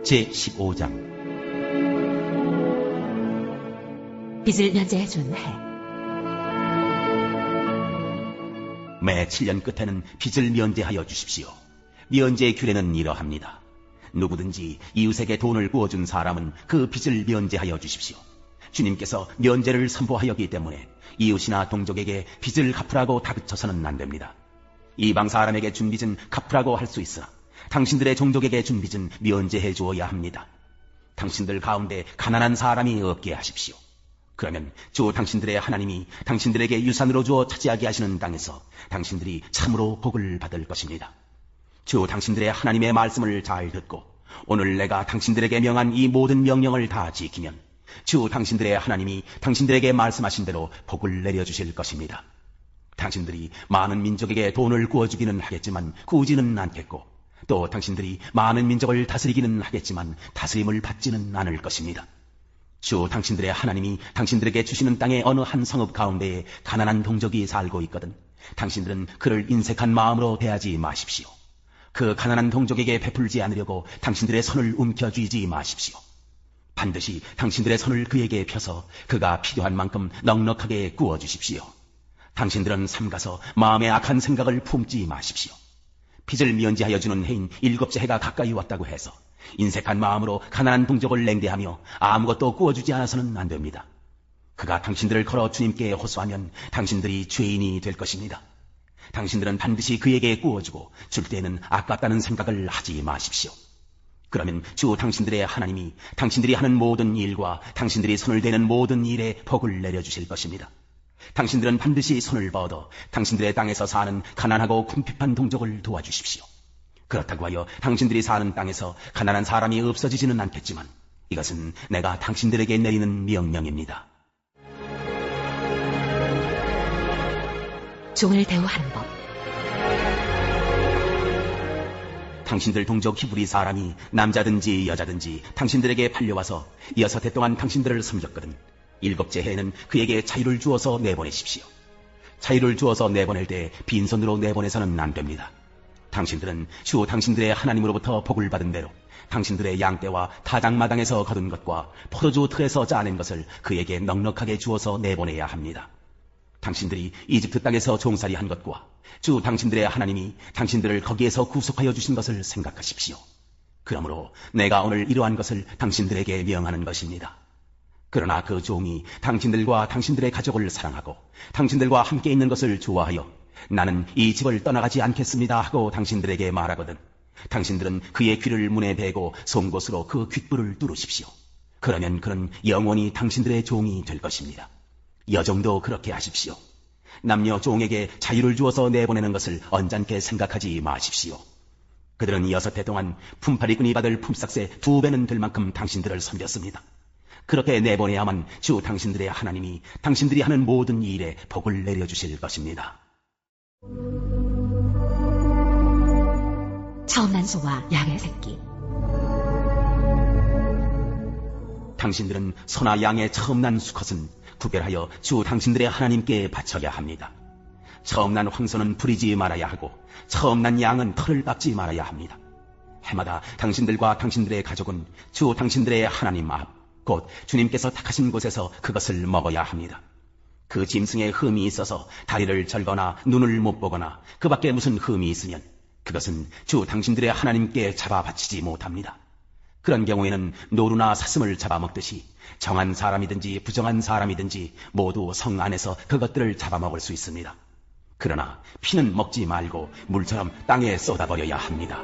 제15장 빚을 면제해준 해. 매 7년 끝에는 빚을 면제하여 주십시오. 면제의 규례는 이러합니다. 누구든지 이웃에게 돈을 구워준 사람은 그 빚을 면제하여 주십시오. 주님께서 면제를 선포하였기 때문에 이웃이나 동족에게 빚을 갚으라고 다그쳐서는 안 됩니다. 이방 사람에게 준 빚은 갚으라고 할 수 있으나 당신들의 종족에게 준 빚은 면제해 주어야 합니다. 당신들 가운데 가난한 사람이 없게 하십시오. 그러면 주 당신들의 하나님이 당신들에게 유산으로 주어 차지하게 하시는 땅에서 당신들이 참으로 복을 받을 것입니다. 주 당신들의 하나님의 말씀을 잘 듣고 오늘 내가 당신들에게 명한 이 모든 명령을 다 지키면 주 당신들의 하나님이 당신들에게 말씀하신 대로 복을 내려주실 것입니다. 당신들이 많은 민족에게 돈을 구워주기는 하겠지만 구지는 않겠고 또 당신들이 많은 민족을 다스리기는 하겠지만 다스림을 받지는 않을 것입니다. 주 당신들의 하나님이 당신들에게 주시는 땅의 어느 한 성읍 가운데에 가난한 동족이 살고 있거든 당신들은 그를 인색한 마음으로 대하지 마십시오. 그 가난한 동족에게 베풀지 않으려고 당신들의 손을 움켜쥐지 마십시오. 반드시 당신들의 손을 그에게 펴서 그가 필요한 만큼 넉넉하게 구워주십시오. 당신들은 삼가서 마음에 악한 생각을 품지 마십시오. 빚을 면제하여 주는 해인 7째 해가 가까이 왔다고 해서 인색한 마음으로 가난한 동족을 냉대하며 아무것도 구워주지 않아서는 안 됩니다. 그가 당신들을 걸어 주님께 호소하면 당신들이 죄인이 될 것입니다. 당신들은 반드시 그에게 구워주고 줄 때에는 아깝다는 생각을 하지 마십시오. 그러면 주 당신들의 하나님이 당신들이 하는 모든 일과 당신들이 손을 대는 모든 일에 복을 내려주실 것입니다. 당신들은 반드시 손을 뻗어 당신들의 땅에서 사는 가난하고 궁핍한 동족을 도와주십시오. 그렇다고 하여 당신들이 사는 땅에서 가난한 사람이 없어지지는 않겠지만 이것은 내가 당신들에게 내리는 명령입니다. 종을 대우하는 법. 당신들 동족 히브리 사람이 남자든지 여자든지 당신들에게 팔려와서 6해 동안 당신들을 섬겼거든 7째 해에는 그에게 자유를 주어서 내보내십시오. 자유를 주어서 내보낼 때 빈손으로 내보내서는 안 됩니다. 당신들은 주 당신들의 하나님으로부터 복을 받은 대로 당신들의 양떼와 타작마당에서 거둔 것과 포도주 틀에서 짜낸 것을 그에게 넉넉하게 주어서 내보내야 합니다. 당신들이 이집트 땅에서 종살이 한 것과 주 당신들의 하나님이 당신들을 거기에서 구속하여 주신 것을 생각하십시오. 그러므로 내가 오늘 이러한 것을 당신들에게 명하는 것입니다. 그러나 그 종이 당신들과 당신들의 가족을 사랑하고 당신들과 함께 있는 것을 좋아하여 나는 이 집을 떠나가지 않겠습니다 하고 당신들에게 말하거든 당신들은 그의 귀를 문에 대고 송곳으로 그 귓불을 뚫으십시오. 그러면 그는 영원히 당신들의 종이 될 것입니다. 여종도 그렇게 하십시오. 남녀 종에게 자유를 주어서 내보내는 것을 언짢게 생각하지 마십시오. 그들은 6해 동안 품팔이꾼이 받을 품삯의 2배는 될 만큼 당신들을 섬겼습니다. 그렇게 내보내야만 주 당신들의 하나님이 당신들이 하는 모든 일에 복을 내려주실 것입니다. 처음 난 소와 양의 새끼. 당신들은 소나 양의 처음 난 수컷은 구별하여 주 당신들의 하나님께 바쳐야 합니다. 처음 난 황소는 부리지 말아야 하고 처음 난 양은 털을 깎지 말아야 합니다. 해마다 당신들과 당신들의 가족은 주 당신들의 하나님 앞 곧 주님께서 택하신 곳에서 그것을 먹어야 합니다. 그 짐승에 흠이 있어서 다리를 절거나 눈을 못 보거나 그 밖에 무슨 흠이 있으면 그것은 주 당신들의 하나님께 잡아 바치지 못합니다. 그런 경우에는 노루나 사슴을 잡아먹듯이 정한 사람이든지 부정한 사람이든지 모두 성 안에서 그것들을 잡아먹을 수 있습니다. 그러나 피는 먹지 말고 물처럼 땅에 쏟아버려야 합니다.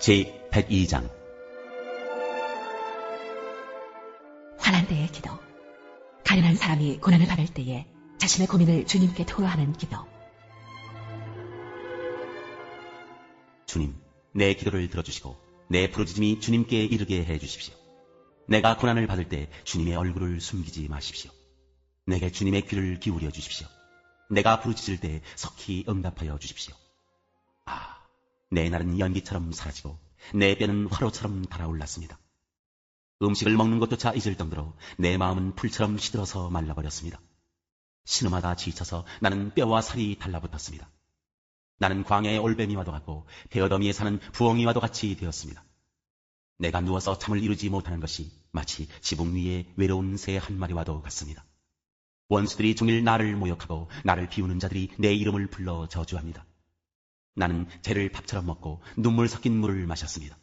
제102장 환난 때의 기도. 가련한 사람이 고난을 받을 때에 자신의 고민을 주님께 토로하는 기도. 주님, 내 기도를 들어주시고 내 부르짖음이 주님께 이르게 해주십시오. 내가 고난을 받을 때 주님의 얼굴을 숨기지 마십시오. 내게 주님의 귀를 기울여 주십시오. 내가 부르짖을 때 석히 응답하여 주십시오. 내 날은 연기처럼 사라지고 내 뼈는 화로처럼 달아올랐습니다. 음식을 먹는 것조차 잊을 정도로 내 마음은 풀처럼 시들어서 말라버렸습니다. 신음하다 지쳐서 나는 뼈와 살이 달라붙었습니다. 나는 광야의 올빼미와도 같고 대어더미에 사는 부엉이와도 같이 되었습니다. 내가 누워서 잠을 이루지 못하는 것이 마치 지붕 위에 외로운 새 한 마리와도 같습니다. 원수들이 종일 나를 모욕하고 나를 비우는 자들이 내 이름을 불러 저주합니다. 나는 재를 밥처럼 먹고 눈물 섞인 물을 마셨습니다.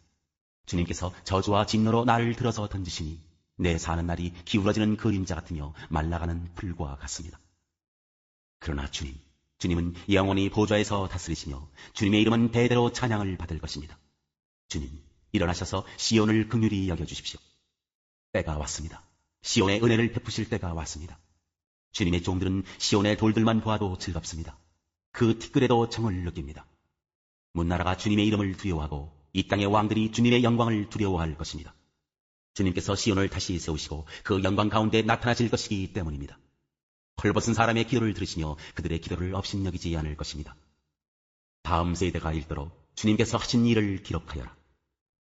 주님께서 저주와 진노로 나를 들어서 던지시니 내 사는 날이 기울어지는 그림자 같으며 말라가는 풀과 같습니다. 그러나 주님은 영원히 보좌에서 다스리시며 주님의 이름은 대대로 찬양을 받을 것입니다. 주님, 일어나셔서 시온을 긍휼히 여겨주십시오. 때가 왔습니다. 시온의 은혜를 베푸실 때가 왔습니다. 주님의 종들은 시온의 돌들만 보아도 즐겁습니다. 그 티끌에도 정을 느낍니다. 문나라가 주님의 이름을 두려워하고 이 땅의 왕들이 주님의 영광을 두려워할 것입니다. 주님께서 시온을 다시 세우시고 그 영광 가운데 나타나실 것이기 때문입니다. 헐벗은 사람의 기도를 들으시며 그들의 기도를 업신여기지 않을 것입니다. 다음 세대가 읽도록 주님께서 하신 일을 기록하여라.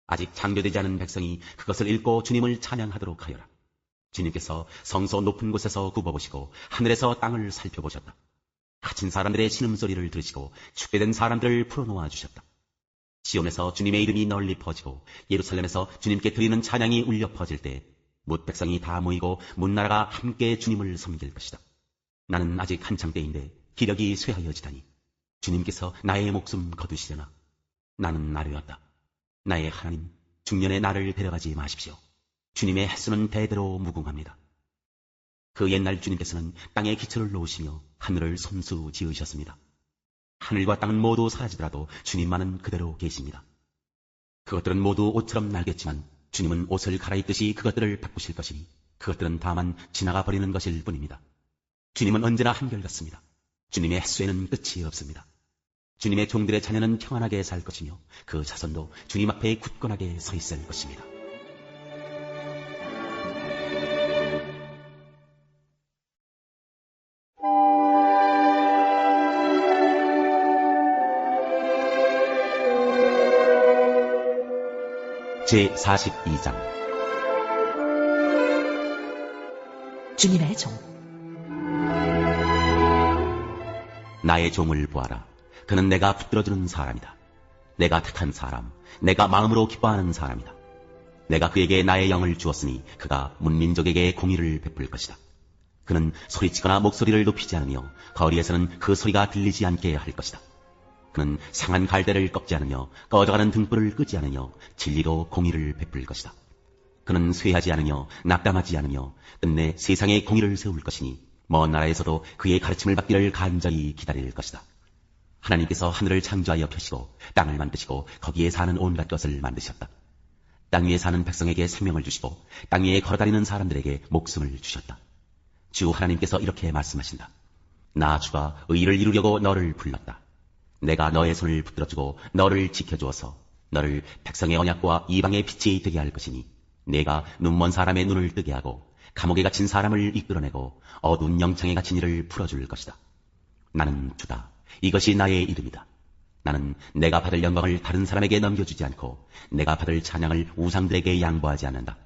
아직 장교되지 않은 백성이 그것을 읽고 주님을 찬양하도록 하여라. 주님께서 성소 높은 곳에서 굽어보시고 하늘에서 땅을 살펴보셨다. 갇힌 사람들의 신음소리를 들으시고 축배된 사람들을 풀어놓아 주셨다. 시온에서 주님의 이름이 널리 퍼지고 예루살렘에서 주님께 드리는 찬양이 울려 퍼질 때 뭇 백성이 다 모이고 문나라가 함께 주님을 섬길 것이다. 나는 아직 한창 때인데 기력이 쇠하여지다니 주님께서 나의 목숨 거두시려나. 나는 나르였다. 나의 하나님, 중년에 나를 데려가지 마십시오. 주님의 햇수는 대대로 무궁합니다. 그 옛날 주님께서는 땅에 기초를 놓으시며 하늘을 손수 지으셨습니다. 하늘과 땅은 모두 사라지더라도 주님만은 그대로 계십니다. 그것들은 모두 옷처럼 날겠지만 주님은 옷을 갈아입듯이 그것들을 바꾸실 것이니 그것들은 다만 지나가 버리는 것일 뿐입니다. 주님은 언제나 한결같습니다. 주님의 햇수에는 끝이 없습니다. 주님의 종들의 자녀는 평안하게 살 것이며 그 자손도 주님 앞에 굳건하게 서 있을 것입니다. 제42장 주님의 종. 나의 종을 보아라. 그는 내가 붙들어주는 사람이다. 내가 택한 사람, 내가 마음으로 기뻐하는 사람이다. 내가 그에게 나의 영을 주었으니 그가 문민족에게 공의를 베풀 것이다. 그는 소리치거나 목소리를 높이지 않으며 거리에서는 그 소리가 들리지 않게 할 것이다. 그는 상한 갈대를 꺾지 않으며 꺼져가는 등불을 끄지 않으며 진리로 공의를 베풀 것이다. 그는 쇠하지 않으며 낙담하지 않으며 끝내 세상에 공의를 세울 것이니 먼 나라에서도 그의 가르침을 받기를 간절히 기다릴 것이다. 하나님께서 하늘을 창조하여 펴시고 땅을 만드시고 거기에 사는 온갖 것을 만드셨다. 땅 위에 사는 백성에게 생명을 주시고 땅 위에 걸어다니는 사람들에게 목숨을 주셨다. 주 하나님께서 이렇게 말씀하신다. 나 주가 의를 이루려고 너를 불렀다. 내가 너의 손을 붙들어주고 너를 지켜주어서 너를 백성의 언약과 이방의 빛이 되게 할 것이니 내가 눈먼 사람의 눈을 뜨게 하고 감옥에 갇힌 사람을 이끌어내고 어두운 영창에 갇힌 이를 풀어줄 것이다. 나는 주다. 이것이 나의 이름이다. 나는 내가 받을 영광을 다른 사람에게 넘겨주지 않고 내가 받을 찬양을 우상들에게 양보하지 않는다.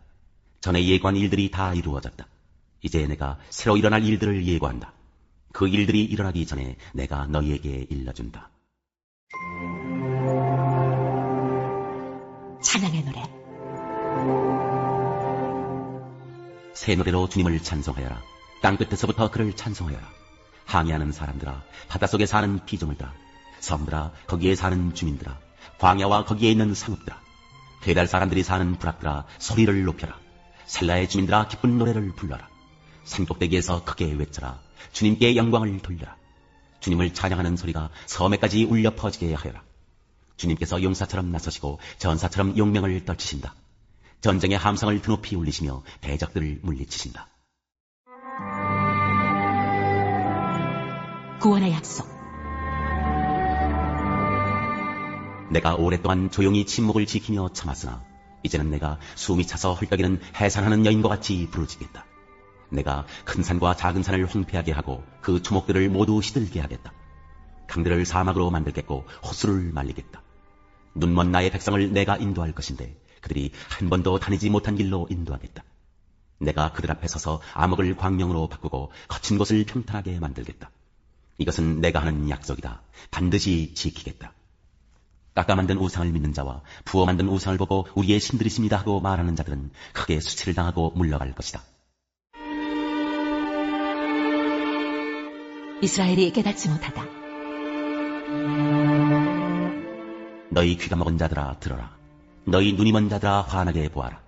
전에 예고한 일들이 다 이루어졌다. 이제 내가 새로 일어날 일들을 예고한다. 그 일들이 일어나기 전에 내가 너희에게 일러준다. 찬양의 노래. 새 노래로 주님을 찬송하여라. 땅끝에서부터 그를 찬송하여라. 항해하는 사람들아, 바닷속에 사는 피조물들아, 섬들아, 거기에 사는 주민들아, 광야와 거기에 있는 상읍들아, 배달 사람들이 사는 부락들아, 소리를 높여라. 셀라의 주민들아, 기쁜 노래를 불러라. 산꼭대기에서 크게 외쳐라. 주님께 영광을 돌려라. 주님을 찬양하는 소리가 섬에까지 울려 퍼지게 하여라. 주님께서 용사처럼 나서시고 전사처럼 용명을 떨치신다. 전쟁의 함성을 드높이 울리시며 대적들을 물리치신다. 구원의 약속. 내가 오랫동안 조용히 침묵을 지키며 참았으나 이제는 내가 숨이 차서 헐떡이는 해산하는 여인과 같이 부르짖겠다. 내가 큰 산과 작은 산을 황폐하게 하고 그 초목들을 모두 시들게 하겠다. 강들을 사막으로 만들겠고 호수를 말리겠다. 눈먼 나의 백성을 내가 인도할 것인데 그들이 한 번도 다니지 못한 길로 인도하겠다. 내가 그들 앞에 서서 암흑을 광명으로 바꾸고 거친 곳을 평탄하게 만들겠다. 이것은 내가 하는 약속이다. 반드시 지키겠다. 깎아 만든 우상을 믿는 자와 부어 만든 우상을 보고 우리의 신들이십니다 하고 말하는 자들은 크게 수치를 당하고 물러갈 것이다. 이스라엘이 깨닫지 못하다. 너희 귀가 먹은 자들아 들어라. 너희 눈이 먼 자들아 환하게 보아라.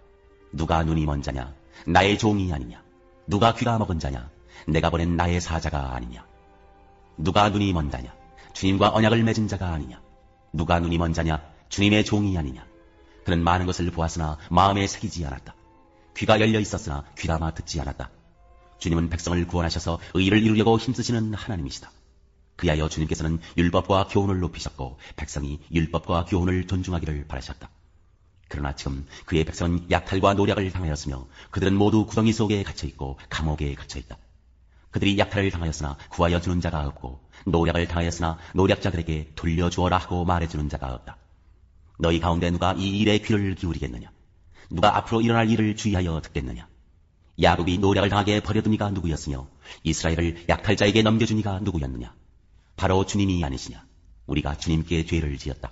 누가 눈이 먼 자냐? 나의 종이 아니냐? 누가 귀가 먹은 자냐? 내가 보낸 나의 사자가 아니냐? 누가 눈이 먼 자냐? 주님과 언약을 맺은 자가 아니냐? 누가 눈이 먼 자냐? 주님의 종이 아니냐? 그는 많은 것을 보았으나 마음에 새기지 않았다. 귀가 열려 있었으나 귀담아 듣지 않았다. 주님은 백성을 구원하셔서 의를 이루려고 힘쓰시는 하나님이시다. 그리하여 주님께서는 율법과 교훈을 높이셨고 백성이 율법과 교훈을 존중하기를 바라셨다. 그러나 지금 그의 백성은 약탈과 노략을 당하였으며 그들은 모두 구덩이 속에 갇혀있고 감옥에 갇혀있다. 그들이 약탈을 당하였으나 구하여 주는 자가 없고 노략을 당하였으나 노략자들에게 돌려주어라 하고 말해주는 자가 없다. 너희 가운데 누가 이 일에 귀를 기울이겠느냐? 누가 앞으로 일어날 일을 주의하여 듣겠느냐? 야곱이 노략을 당하게 버려둔 이가 누구였으며 이스라엘을 약탈자에게 넘겨준 이가 누구였느냐? 바로 주님이 아니시냐? 우리가 주님께 죄를 지었다.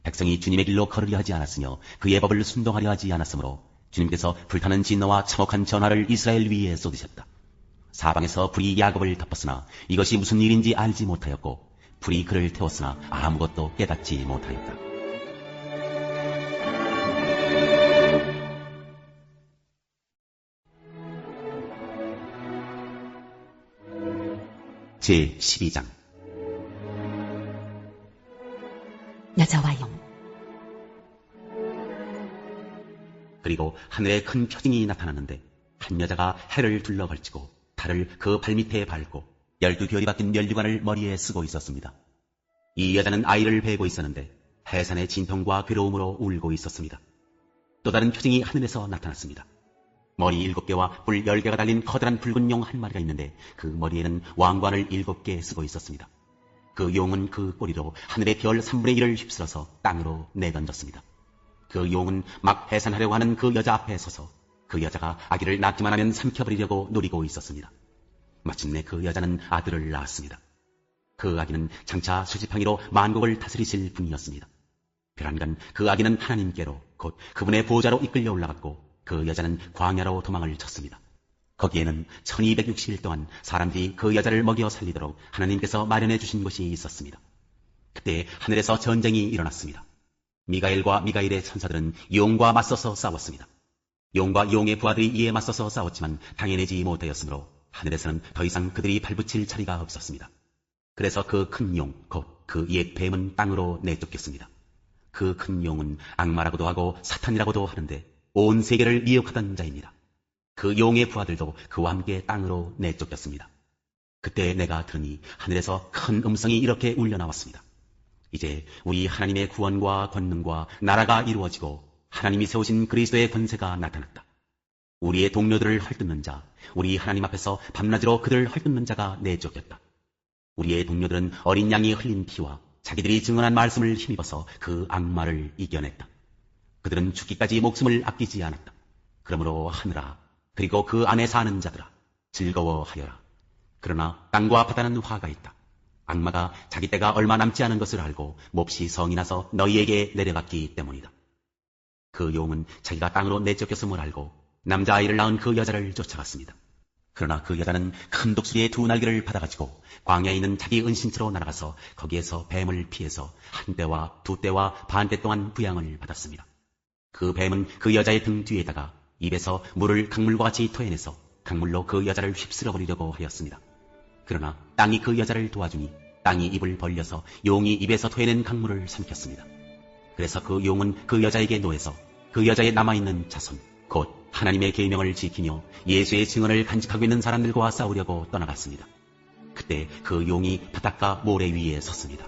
백성이 주님의 길로 걸으려 하지 않았으며 그의 법을 순종하려 하지 않았으므로 주님께서 불타는 진노와 참혹한 전화를 이스라엘 위에 쏟으셨다. 사방에서 불이 야곱을 덮었으나 이것이 무슨 일인지 알지 못하였고 불이 그를 태웠으나 아무것도 깨닫지 못하였다. 제12장 여자와 용. 그리고 하늘에 큰 표징이 나타났는데 한 여자가 해를 둘러 걸치고 달을 그 발밑에 밟고 12별이 박힌 면류관을 머리에 쓰고 있었습니다. 이 여자는 아이를 베고 있었는데 해산의 진통과 괴로움으로 울고 있었습니다. 또 다른 표징이 하늘에서 나타났습니다. 머리 7개와 뿔 10개가 달린 커다란 붉은 용 한 마리가 있는데 그 머리에는 왕관을 7개 쓰고 있었습니다. 그 용은 그 꼬리로 하늘의 별 3분의 1을 휩쓸어서 땅으로 내던졌습니다. 그 용은 막 해산하려고 하는 그 여자 앞에 서서 그 여자가 아기를 낳기만 하면 삼켜버리려고 노리고 있었습니다. 마침내 그 여자는 아들을 낳았습니다. 그 아기는 장차 수지팡이로 만국을 다스리실 분이었습니다. 그러니까 그 아기는 하나님께로 곧 그분의 보호자로 이끌려 올라갔고 그 여자는 광야로 도망을 쳤습니다. 거기에는 1260일 동안 사람들이 그 여자를 먹여 살리도록 하나님께서 마련해 주신 곳이 있었습니다. 그때 하늘에서 전쟁이 일어났습니다. 미가엘과 미가엘의 천사들은 용과 맞서서 싸웠습니다. 용과 용의 부하들이 이에 맞서서 싸웠지만 당해내지 못하였으므로 하늘에서는 더 이상 그들이 발붙일 자리가 없었습니다. 그래서 그 큰 용, 곧 그 옛 뱀은 땅으로 내쫓겼습니다. 그 큰 용은 악마라고도 하고 사탄이라고도 하는데 온 세계를 미혹하던 자입니다. 그 용의 부하들도 그와 함께 땅으로 내쫓겼습니다. 그때 내가 들으니 하늘에서 큰 음성이 이렇게 울려나왔습니다. 이제 우리 하나님의 구원과 권능과 나라가 이루어지고 하나님이 세우신 그리스도의 권세가 나타났다. 우리의 동료들을 헐뜯는 자, 우리 하나님 앞에서 밤낮으로 그들을 헐뜯는 자가 내쫓겼다. 우리의 동료들은 어린 양이 흘린 피와 자기들이 증언한 말씀을 힘입어서 그 악마를 이겨냈다. 그들은 죽기까지 목숨을 아끼지 않았다. 그러므로 하늘아, 그리고 그 안에 사는 자들아, 즐거워하여라. 그러나 땅과 바다는 화가 있다. 악마가 자기 때가 얼마 남지 않은 것을 알고 몹시 성이 나서 너희에게 내려갔기 때문이다. 그 용은 자기가 땅으로 내쫓겼음을 알고 남자아이를 낳은 그 여자를 쫓아갔습니다. 그러나 그 여자는 큰 독수리의 2날개를 받아가지고 광야에 있는 자기 은신처로 날아가서 거기에서 뱀을 피해서 1대와 2대와 반대 동안 부양을 받았습니다. 그 뱀은 그 여자의 등 뒤에다가 입에서 물을 강물과 같이 토해내서 강물로 그 여자를 휩쓸어 버리려고 하였습니다. 그러나 땅이 그 여자를 도와주니 땅이 입을 벌려서 용이 입에서 토해낸 강물을 삼켰습니다. 그래서 그 용은 그 여자에게 노해서 그 여자에 남아있는 자손, 곧 하나님의 계명을 지키며 예수의 증언을 간직하고 있는 사람들과 싸우려고 떠나갔습니다. 그때 그 용이 바닷가 모래 위에 섰습니다.